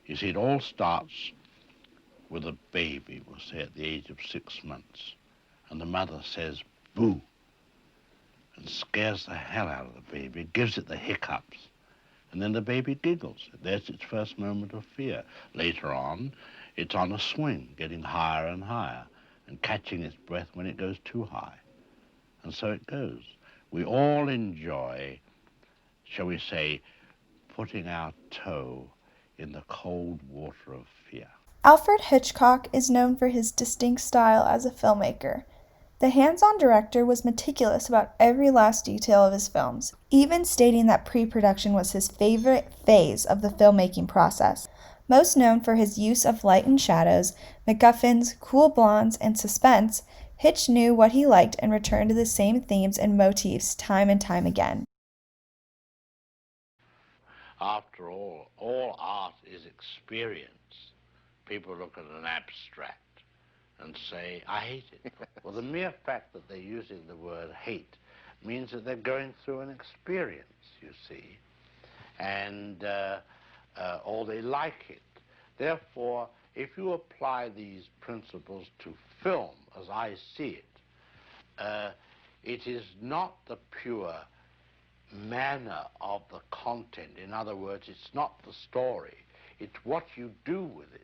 You see, it all starts with a baby, we'll say at the age of 6 months, and the mother says, boo, and scares the hell out of the baby, gives it the hiccups, and then the baby giggles. There's its first moment of fear. Later on, it's on a swing, getting higher and higher, and catching its breath when it goes too high. And so it goes. We all enjoy, shall we say, putting our toe in the cold water of fear. Alfred Hitchcock is known for his distinct style as a filmmaker. The hands-on director was meticulous about every last detail of his films, even stating that pre-production was his favorite phase of the filmmaking process. Most known for his use of light and shadows, MacGuffins, cool blondes, and suspense, Hitch knew what he liked and returned to the same themes and motifs time and time again. After all art is experience. People look at an abstract and say, I hate it. Well, the mere fact that they're using the word hate means that they're going through an experience, you see, and or they like it. Therefore, if you apply these principles to film, as I see it, it is not the pure manner of the content. In other words, it's not the story. It's what you do with it.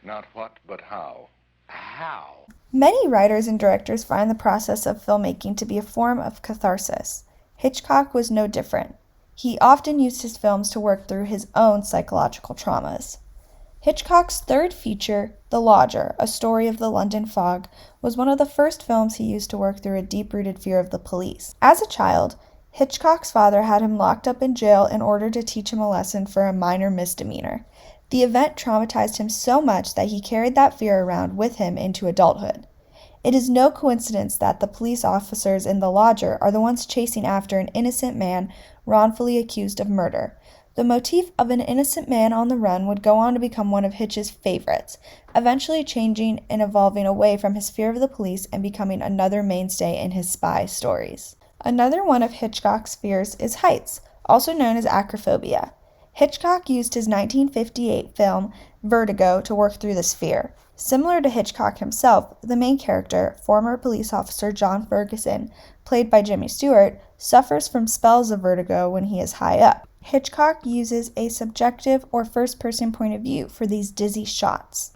Not what, but how. How? Many writers and directors find the process of filmmaking to be a form of catharsis. Hitchcock was no different. He often used his films to work through his own psychological traumas. Hitchcock's third feature, The Lodger, A Story of the London Fog, was one of the first films he used to work through a deep-rooted fear of the police. As a child, Hitchcock's father had him locked up in jail in order to teach him a lesson for a minor misdemeanor. The event traumatized him so much that he carried that fear around with him into adulthood. It is no coincidence that the police officers in The Lodger are the ones chasing after an innocent man wrongfully accused of murder. The motif of an innocent man on the run would go on to become one of Hitch's favorites, eventually changing and evolving away from his fear of the police and becoming another mainstay in his spy stories. Another one of Hitchcock's fears is heights, also known as acrophobia. Hitchcock used his 1958 film Vertigo to work through this fear. Similar to Hitchcock himself, the main character, former police officer John Ferguson, played by Jimmy Stewart, suffers from spells of vertigo when he is high up. Hitchcock uses a subjective or first-person point of view for these dizzy shots.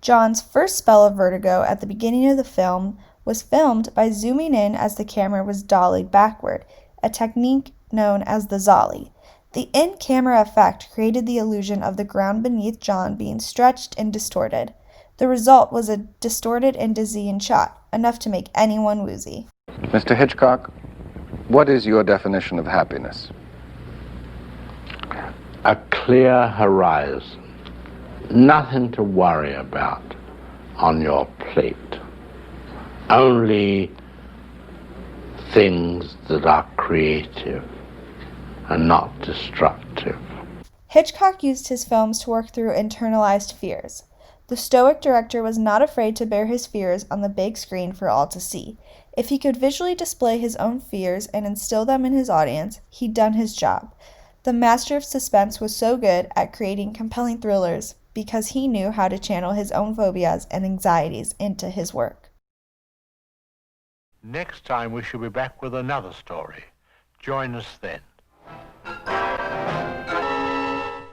John's first spell of vertigo at the beginning of the film was filmed by zooming in as the camera was dollied backward, a technique known as the Zolly. The in-camera effect created the illusion of the ground beneath John being stretched and distorted. The result was a distorted and dizzying shot, enough to make anyone woozy. Mr. Hitchcock, what is your definition of happiness? A clear horizon. Nothing to worry about on your plate. Only things that are creative and not destructive. Hitchcock used his films to work through internalized fears. The stoic director was not afraid to bear his fears on the big screen for all to see. If he could visually display his own fears and instill them in his audience, he'd done his job. The master of suspense was so good at creating compelling thrillers because he knew how to channel his own phobias and anxieties into his work. Next time we shall be back with another story. Join us then.